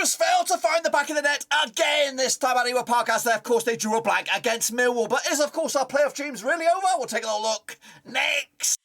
Rovers failed to find the back of the net again this time at Ewood Park, as of course they drew a blank against Millwall. But is of course our playoff dreams really over? We'll take a little look next.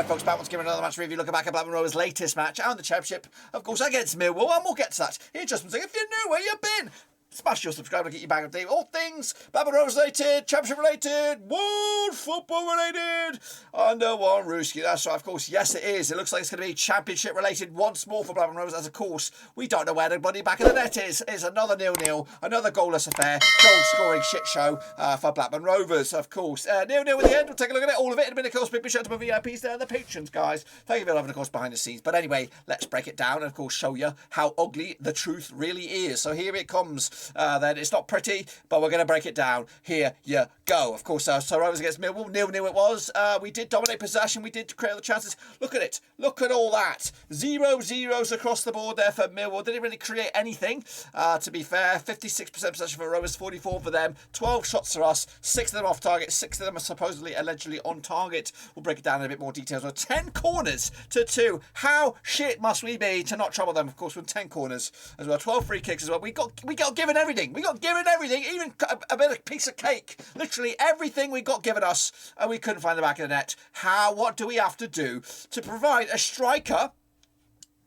Folks, back once again another match review. Looking back at Blackburn Rovers' latest match and the championship, of course, against Millwall, and we'll get to that in just one second. If you're new, where you been? Smash your subscribe to get you back up to date. All things Blackburn Rovers related, championship related, world football related, under one Rooski. That's right, of course. Yes, it is. It looks like it's going to be championship related once more for Blackburn Rovers, as of course we don't know where the bloody back of the net is. It's another 0-0, another goalless affair, goal scoring shit show for Blackburn Rovers, of course. 0-0 at the end. We'll take a look at it, all of it. In a minute, of course, big shout out to my VIPs there, the patrons, guys. Thank you for loving, of course, behind the scenes. But anyway, let's break it down and, of course, show you how ugly the truth really is. So here it comes. Then it's not pretty, but we're going to break it down. Here you go. Of course, so Rovers against Millwall, 0-0 it was. We did dominate possession. We did create the chances. Look at it. Look at all that. 0-0s across the board there for Millwall. Didn't really create anything, to be fair. 56% possession for Rovers, 44 for them. 12 shots for us. 6 of them off target. 6 of them are supposedly, allegedly on target. We'll break it down in a bit more detail. So 10 corners to 2. How shit must we be to not trouble them, of course, with 10 corners as well. 12 free kicks as well. We got given everything. We got given everything, even a bit of piece of cake. Literally everything we got given us, and we couldn't find the back of the net. What do we have to do to provide a striker,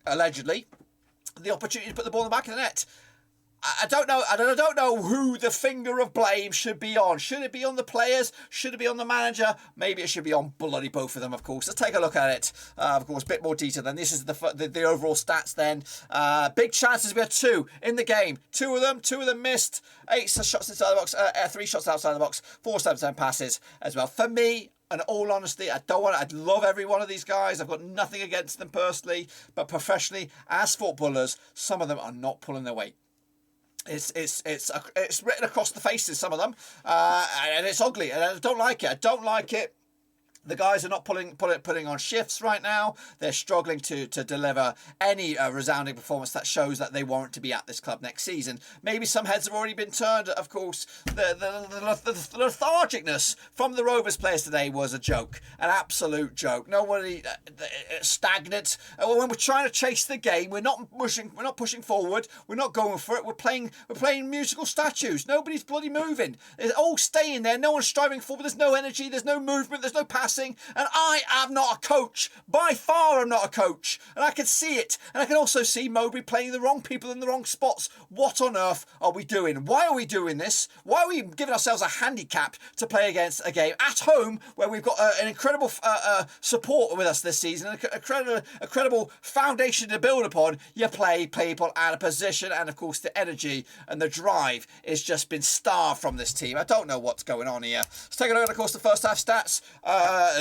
allegedly, the opportunity to put the ball in the back of the net? I don't know. I don't know who the finger of blame should be on. Should it be on the players? Should it be on the manager? Maybe it should be on bloody both of them, of course. Let's take a look at it. Of course, a bit more detail. Then this is the overall stats then. Big chances. We had 2 in the game. 2 of them missed. 8 shots inside the box. 3 shots outside the box. 4 7 passes as well. For me, in all honesty, I'd love every one of these guys. I've got nothing against them personally, but professionally, as footballers, some of them are not pulling their weight. It's written across the faces, some of them, and it's ugly, and I don't like it. The guys are not putting on shifts right now. They're struggling to deliver any resounding performance that shows that they warrant to be at this club next season. Maybe some heads have already been turned. Of course, the lethargicness from the Rovers players today was a joke, an absolute joke. Nobody stagnant. When we're trying to chase the game, we're not pushing forward. We're not going for it. We're playing musical statues. Nobody's bloody moving. They're all staying there. No one's striving forward. There's no energy. There's no movement. There's no passing. And I am not a coach. By far, I'm not a coach. And I can see it. And I can also see Mowbray playing the wrong people in the wrong spots. What on earth are we doing? Why are we doing this? Why are we giving ourselves a handicap to play against a game at home where we've got an incredible support with us this season, a credible foundation to build upon? You play people out of position, and of course the energy and the drive is just been starved from this team. I don't know what's going on here. Let's take a look at, of course, the first half stats.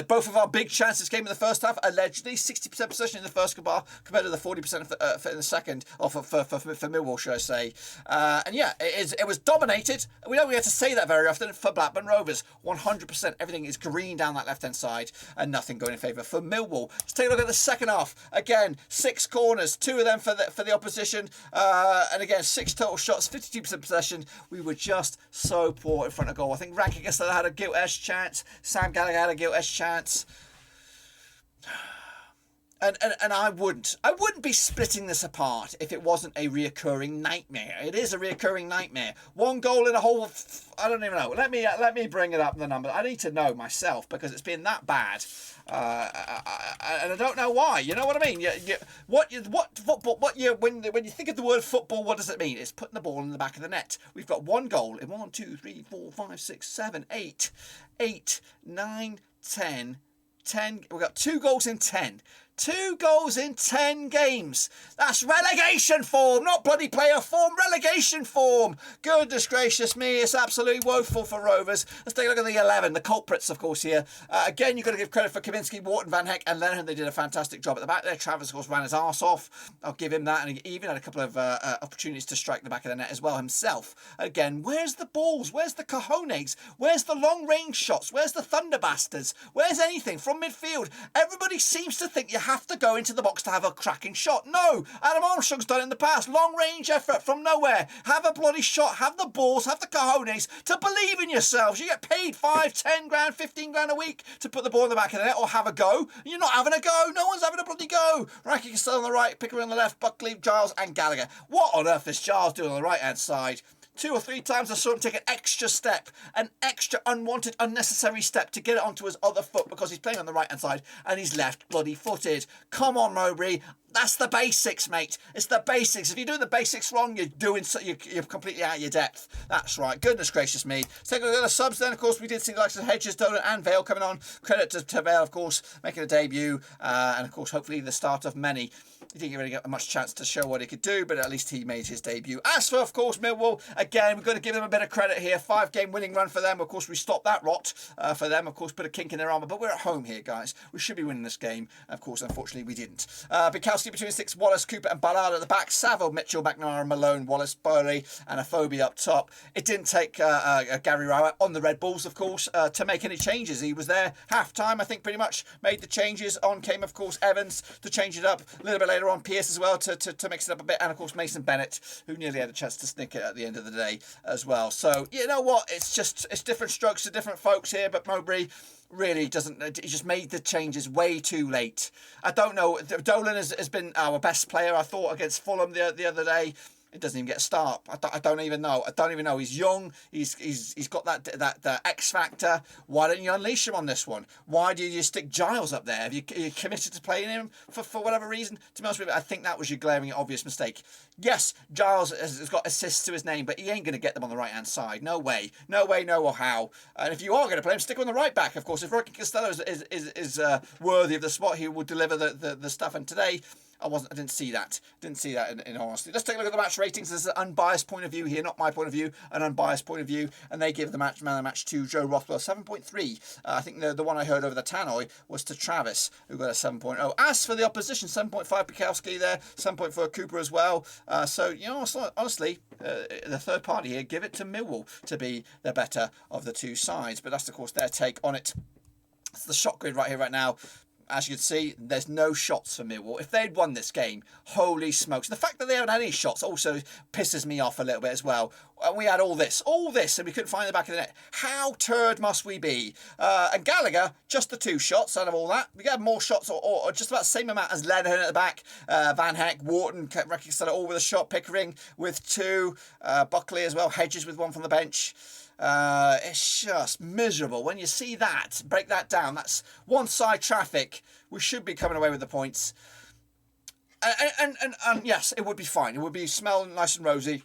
Both of our big chances came in the first half, allegedly. 60% possession in the first half compared to the 40% in the second, or for Millwall, should I say. And yeah, it was dominated. We don't get to say that very often for Blackburn Rovers. 100%. Everything is green down that left-hand side, and nothing going in favour for Millwall. Let's take a look at the second half. Again, 6 corners, 2 of them for the opposition. And again, 6 total shots, 52% possession. We were just so poor in front of goal. I think Rankin had a gilt-edged chance. Sam Gallagher had a gilt-edged chance. And I wouldn't be splitting this apart if it wasn't a reoccurring nightmare. It is a reoccurring nightmare. 1 goal in a whole, I don't even know. Let me bring it up, the number. I need to know myself, because it's been that bad. And I don't know why. You know what I mean? When you think of the word football, what does it mean? It's putting the ball in the back of the net. We've got 1 goal in 1, 2, 3, 4, 5, 6, 7, 8, 9, 10. We've got 2 goals in 10. 2 goals in 10 games. That's relegation form, not bloody player form, relegation form. Goodness gracious me, it's absolutely woeful for Rovers. Let's take a look at the 11, the culprits, of course, here. Again, you've got to give credit for Kaminski, Wharton, Van Heck and Lennon. They did a fantastic job at the back there. Travis, of course, ran his arse off. I'll give him that. And he even had a couple of opportunities to strike the back of the net as well himself. Again, where's the balls? Where's the cojones? Where's the long-range shots? Where's the thunderbasters? Where's anything from midfield? Everybody seems to think you have to go into the box to have a cracking shot. No, Adam Armstrong's done it in the past. Long range effort from nowhere. Have a bloody shot. Have the balls. Have the cojones to believe in yourselves. You get paid 5, 10 grand, 15 grand a week to put the ball in the back of the net or have a go. You're not having a go. No one's having a bloody go. Rankin still on the right, Pickering on the left, Buckley, Giles and Gallagher. What on earth is Giles doing on the right hand side? 2 or 3 times I saw him take an extra step, an extra unwanted, unnecessary step to get it onto his other foot because he's playing on the right hand side and he's left bloody footed. Come on, Mowbray. That's the basics, mate. It's the basics. If you're doing the basics wrong, you're completely out of your depth. That's right. Goodness gracious me. Let's take a look at the subs then. Of course, we did see the likes of Hedges, Dolan and Vale coming on. Credit to Vale, of course, making a debut. And, of course, hopefully the start of many. He didn't really get much chance to show what he could do, but at least he made his debut. As for, of course, Millwall, again, we've got to give them a bit of credit here. 5-game winning run for them. Of course, we stopped that rot for them. Of course, put a kink in their armour. But we're at home here, guys. We should be winning this game. Of course, unfortunately, we didn't. Bukowski between 6, Wallace, Cooper and Ballard at the back. Saville, Mitchell, McNamara, Malone, Wallace, Burley and Afobe up top. It didn't take Gary Rowett on the Red Bulls, of course, to make any changes. He was there half-time, I think, pretty much made the changes. On came, of course, Evans to change it up. A little bit later on, Pearce as well to mix it up a bit. And, of course, Mason Bennett, who nearly had a chance to snick it at the end of the day as well. So, you know what? It's different strokes for different folks here, but Mowbray really doesn't. He just made the changes way too late. I don't know. Dolan has been our best player, I thought, against Fulham the other day. It doesn't even get a start. I don't even know. He's young. He's got that X factor. Why don't you unleash him on this one? Why do you just stick Giles up there? Have you committed to playing him for whatever reason? To be honest with you, I think that was your glaring obvious mistake. Yes, Giles has got assists to his name, but he ain't going to get them on the right hand side. No way, no or how. And if you are going to play him, stick him on the right back. Of course, if Rocky Costello is worthy of the spot, he will deliver the stuff. And today, I didn't see that. In honesty. Let's take a look at the match ratings. This is an unbiased point of view here, not my point of view, an unbiased point of view. And they give the man of the match to Joe Rothwell, 7.3. I think the one I heard over the tannoy was to Travis, who got a 7.0. As for the opposition, 7.5 Bukowski there, 7.4 Cooper as well. So, you know, honestly, the third party here, give it to Millwall to be the better of the two sides. But that's, of course, their take on it. It's the shot grid right here, right now. As you can see, there's no shots for Millwall. If they'd won this game, holy smokes. The fact that they haven't had any shots also pisses me off a little bit as well. And we had all this, and we couldn't find the back of the net. How turd must we be? And Gallagher, just the 2 shots out of all that. We got more shots, or just about the same amount as Lenihan at the back. Van Heck, Wharton, all with a shot. Pickering with 2. Buckley as well. Hedges with 1 from the bench. It's just miserable. When you see that, break that down, that's one side traffic. We should be coming away with the points. And yes, it would be fine. It would be smelling nice and rosy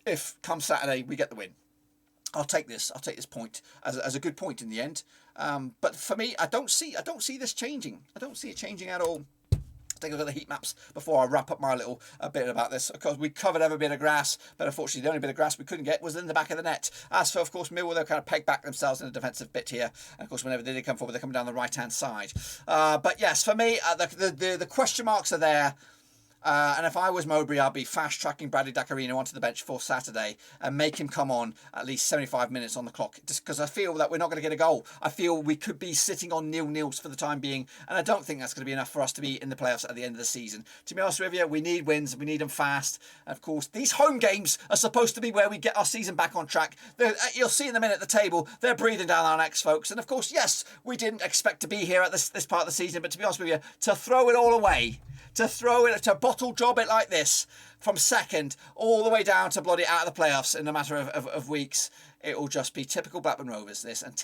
if come Saturday we get the win. I'll take this point as a good point in the end. But for me, I don't see this changing. I don't see it changing at all. Take a look at the heat maps before I wrap up my little bit about this. Of course, we covered every bit of grass, but unfortunately the only bit of grass we couldn't get was in the back of the net. As for, of course, Millwall, they'll kind of peg back themselves in a defensive bit here. And of course, whenever they did come forward, they're coming down the right-hand side. But yes, for me, the question marks are there. And if I was Mowbray, I'd be fast-tracking Bradley Dacarino onto the bench for Saturday and make him come on at least 75 minutes on the clock. Just because I feel that we're not going to get a goal. I feel we could be sitting on 0-0s for the time being. And I don't think that's going to be enough for us to be in the playoffs at the end of the season. To be honest with you, we need wins. We need them fast. And of course, these home games are supposed to be where we get our season back on track. You'll see in a minute at the table, they're breathing down our necks, folks. And of course, yes, we didn't expect to be here at this part of the season. But to be honest with you, to throw it all away, to bottle job it like this from second all the way down to bloody out of the playoffs in a matter of weeks, it will just be typical Blackburn Rovers, this, and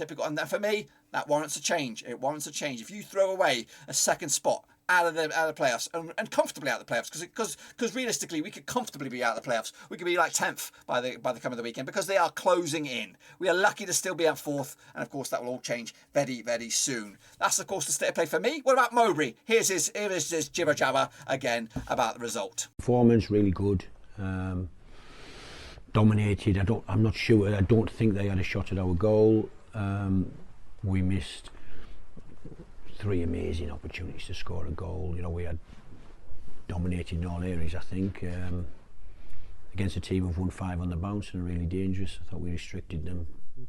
for me, that warrants a change. It warrants a change. If you throw away a second spot out of the playoffs and comfortably out of the playoffs, because realistically we could comfortably be out of the playoffs. We could be like 10th by the come of the weekend because they are closing in. We are lucky to still be at 4th, and of course that will all change very, very soon. That's of course the state of play for me. What about Mowbray? Here's his jibber jabber again about the result. Performance really good. Dominated. I'm not sure. I don't think they had a shot at our goal. We missed 3 amazing opportunities to score a goal. You know, we had dominated in all areas, I think. Against a team who've won 5 on the bounce and are really dangerous. I thought we restricted them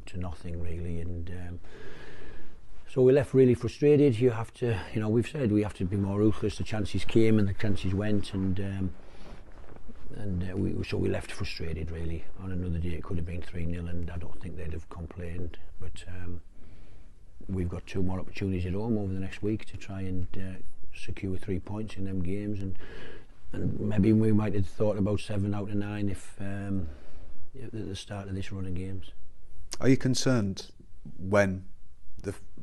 to nothing really, and So we left really frustrated. You have to, we've said we have to be more ruthless. The chances came and the chances went, and we left frustrated really. On another day it could have been 3-0 and I don't think they'd have complained, but we've got 2 more opportunities at home over the next week to try and secure 3 points in them games, and maybe we might have thought about 7 out of 9 if at the start of this run of games. Are you concerned when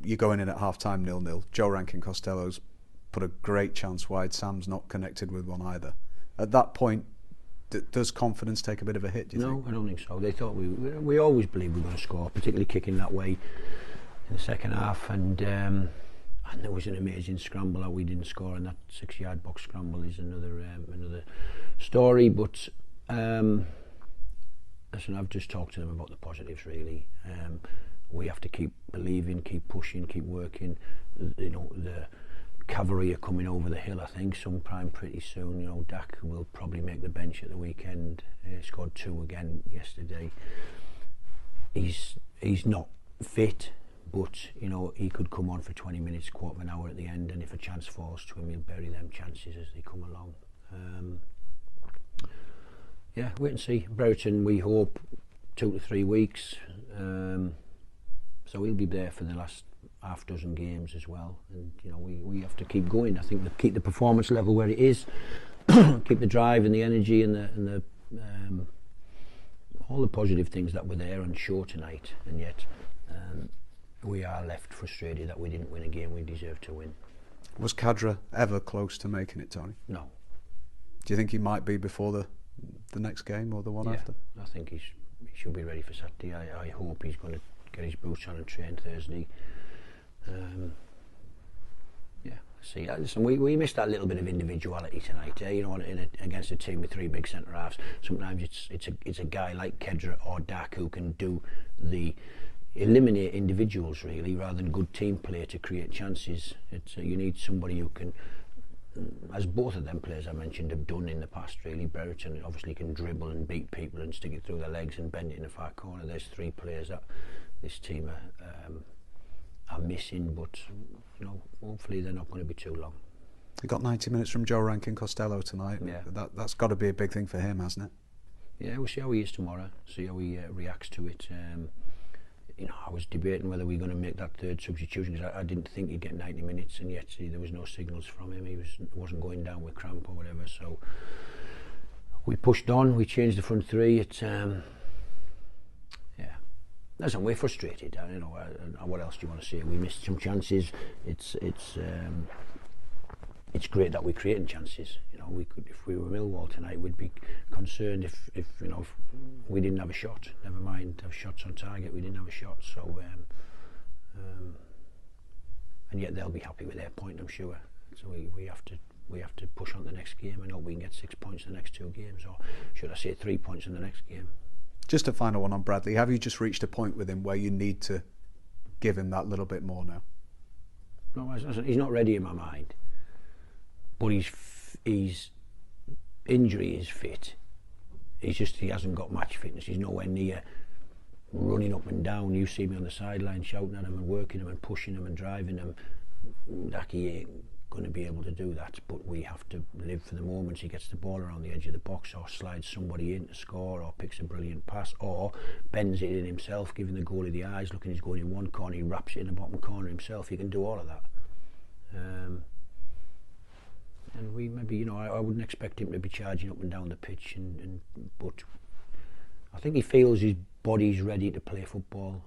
you're going in at half-time 0-0, Joe Rankin-Costello's put a great chance wide, Sam's not connected with one either? At that point, does confidence take a bit of a hit, do you think? No, I don't think so. They thought we always believed we were going to score, particularly kicking that way in the second half, and there was an amazing scramble that we didn't score, and that 6-yard box scramble is another story, but listen, I've just talked to them about the positives really. We have to keep believing, keep pushing, keep working. The cavalry are coming over the hill, I think, sometime pretty soon. Dak will probably make the bench at the weekend. Scored 2 again yesterday. He's not fit, but he could come on for 20 minutes, quarter of an hour at the end, and if a chance falls to him, he'll bury them chances as they come along. Yeah, wait and see. Brereton, we hope 2 to 3 weeks. So he'll be there for the last half dozen games as well, and we have to keep going. I think keep the performance level where it is, keep the drive and the energy and the all the positive things that were there and show tonight, and yet we are left frustrated that we didn't win a game we deserved to win. Was Cadra ever close to making it, Tony? No. Do you think he might be before the next game or the one after? I think he should be ready for Saturday. I hope he's going to get his boots on and train Thursday. See, listen, we missed that little bit of individuality tonight. Against a team with 3 big centre halves, sometimes it's a guy like Kedra or Dak who can eliminate individuals really, rather than good team play to create chances. You need somebody who can, as both of them players I mentioned have done in the past really. Brereton obviously can dribble and beat people and stick it through their legs and bend it in the far corner. There's 3 players that this team are missing, but hopefully they're not going to be too long. You got 90 minutes from Joe Rankin-Costello tonight. Yeah. That's got to be a big thing for him, hasn't it? Yeah, we'll see how he is tomorrow, see how he reacts to it. I was debating whether we were going to make that 3rd substitution, because I didn't think he'd get 90 minutes, and yet there was no signals from him. He wasn't going down with cramp or whatever, so we pushed on, we changed the front 3. Listen, we're frustrated. What else do you want to say? We missed some chances. It's great that we're creating chances. We could, if we were Millwall tonight, we'd be concerned if we didn't have a shot. Never mind have shots on target. We didn't have a shot. So, and yet they'll be happy with their point, I'm sure. So we have to push on the next game and hope we can get 6 points in the next 2 games, or should I say 3 points in the next game. Just a final one on Bradley. Have you just reached a point with him where you need to give him that little bit more now? No, he's not ready in my mind. But his injury is fit. He hasn't got match fitness. He's nowhere near running up and down. You see me on the sideline shouting at him and working him and pushing him and driving him. Daki ain't going to be able to do that, but we have to live for the moments he gets the ball around the edge of the box, or slides somebody in to score, or picks a brilliant pass, or bends it in himself, giving the goalie the eyes, looking he's going in one corner, he wraps it in the bottom corner himself. He can do all of that. And we maybe, I wouldn't expect him to be charging up and down the pitch, but I think he feels his body's ready to play football.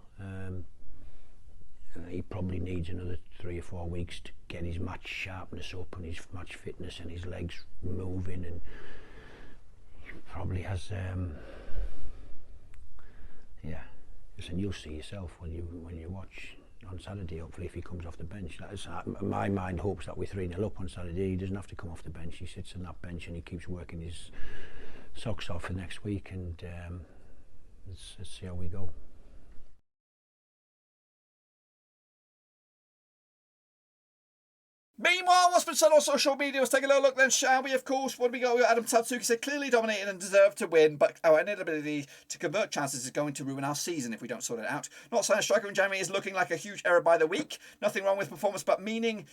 He probably needs another 3 or 4 weeks to get his match sharpness up and his match fitness and his legs moving, and he probably has listen, you'll see yourself when you watch on Saturday, hopefully, if he comes off the bench. My mind hopes that we're 3-0 up on Saturday. He doesn't have to come off the bench. He sits on that bench and he keeps working his socks off for next week, and let's see how we go. Meanwhile, what's been said on social media? Let's take a little look then, shall we? Of course, what do we got? Adam Tatsuki said clearly dominated and deserved to win, but our inability to convert chances is going to ruin our season if we don't sort it out. Not signing a striker in January is looking like a huge error by the week. Nothing wrong with performance, but means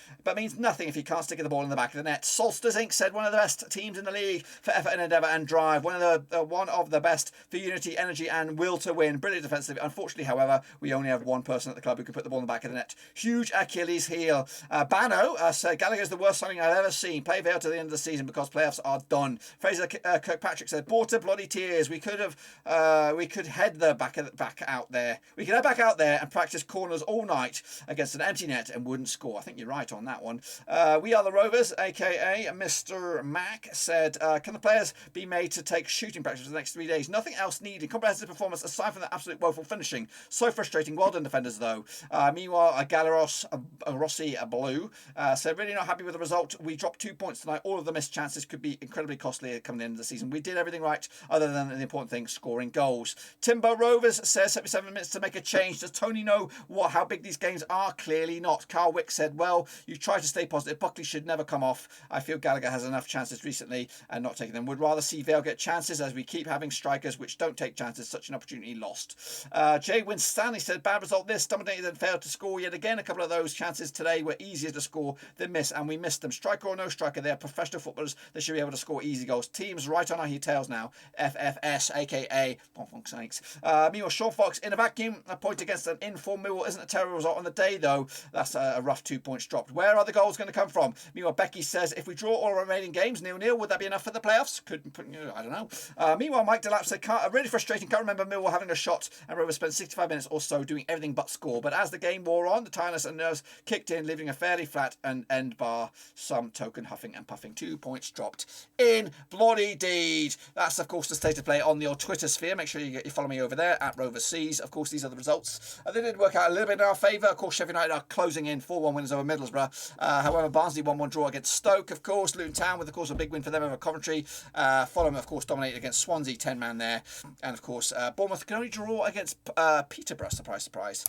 nothing if he can't stick the ball in the back of the net. Solsters Inc. said one of the best teams in the league for effort and endeavour and drive. One of the best for unity, energy and will to win. Brilliant defensively. Unfortunately, however, we only have one person at the club who can put the ball in the back of the net. Huge Achilles heel. Bano said Gallagher's the worst signing I've ever seen. Play Vale to the end of the season because playoffs are done. Fraser Kirkpatrick said, "Border bloody tears. We could head the back out there. We could head back out there and practice corners all night against an empty net and wouldn't score." I think you're right on that one. We are the Rovers, aka Mr. Mac said, "Can the players be made to take shooting practice for the next 3 days? Nothing else needed. Comprehensive performance aside from the absolute woeful finishing. So frustrating. Well done, defenders, though." Meanwhile, Galaros Rossi Blue said, "Really not happy with the result. We dropped 2 points tonight. All of the missed chances could be incredibly costly come the end of the season. We did everything right other than the important thing, scoring goals." Timber Rovers says 77 minutes to make a change. Does Tony know how big these games are? Clearly not. Carl Wick said, "Well, you try to stay positive. Buckley should never come off. I feel Gallagher has enough chances recently and not taking them. Would rather see Vale get chances as we keep having strikers which don't take chances. Such an opportunity lost." Jay Winstanley said, "Bad result this. Dominated and failed to score yet again. A couple of those chances today were easier to score than miss, and we missed them. Striker or no striker, they are professional footballers. They should be able to score easy goals. Teams right on our tails now. FFS, aka Bonfunk Snakes." Meanwhile, Sean Fox in a vacuum. A point against an informed Millwall isn't a terrible result on the day, though. That's a rough 2 points dropped. Where are the goals going to come from? Meanwhile, Becky says, "If we draw all our remaining games 0-0, would that be enough for the playoffs?" I don't know. Meanwhile, Mike Delap said, "Really frustrating. Can't remember Millwall having a shot, and Rovers spent 65 minutes or so doing everything but score. But as the game wore on, the tiredness and nerves kicked in, leaving a fairly flat and end bar. Some token huffing and puffing. 2 points dropped in bloody deed." That's, of course, the state of play on your Twitter sphere. Make sure you follow me over there at Rovers Seas. Of course, these are the results. They did work out a little bit in our favour. Of course, Sheffield United are closing in 4-1 winners over Middlesbrough. However, Barnsley 1-1 draw against Stoke. Of course, Luton Town with, of course, a big win for them over Coventry. Fulham, of course, dominated against Swansea, 10-man there. And, of course, Bournemouth can only draw against Peterborough. Surprise, surprise.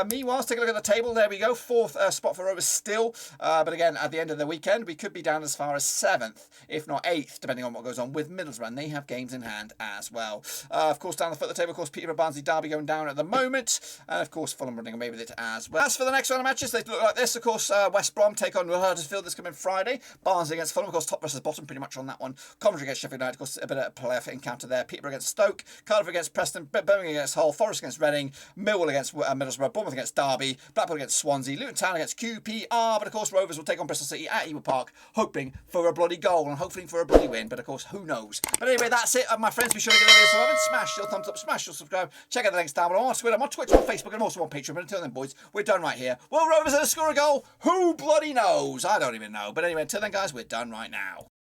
Meanwhile, let's take a look at the table. There we go. 4th spot for Rovers still. But again, at the end of the weekend, we could be down as far as 7th, if not 8th, depending on what goes on with Middlesbrough. And they have games in hand as well. Of course, down the foot of the table, of course, Peterborough, Barnsley, Derby going down at the moment. And, of course, Fulham running away with it as well. As for the next round of matches, they look like this. Of course, West Brom take on Huddersfield this coming Friday. Barnsley against Fulham, of course, top versus bottom pretty much on that one. Coventry against Sheffield United, of course, a bit of a playoff encounter there. Peterborough against Stoke, Cardiff against Preston, Birmingham against Hull, Forest against Reading, Millwall against Middlesbrough, Bournemouth against Derby, Blackburn against Swansea, Luton Town against QPR. But, of course, Rovers will take on Bristol City at Ewood Park, hoping for a bloody goal and hoping for a bloody win. But, of course, who knows? But anyway, that's it, my friends. Be sure to give the video some love and smash your thumbs up, smash your subscribe. Check out the links down below. I'm on Twitter, I'm on Twitch, I'm on Facebook, and I'm also on Patreon. But until then, boys, we're done right here. Will Rovers ever score a goal? Who bloody knows? I don't even know. But anyway, until then, guys, we're done right now.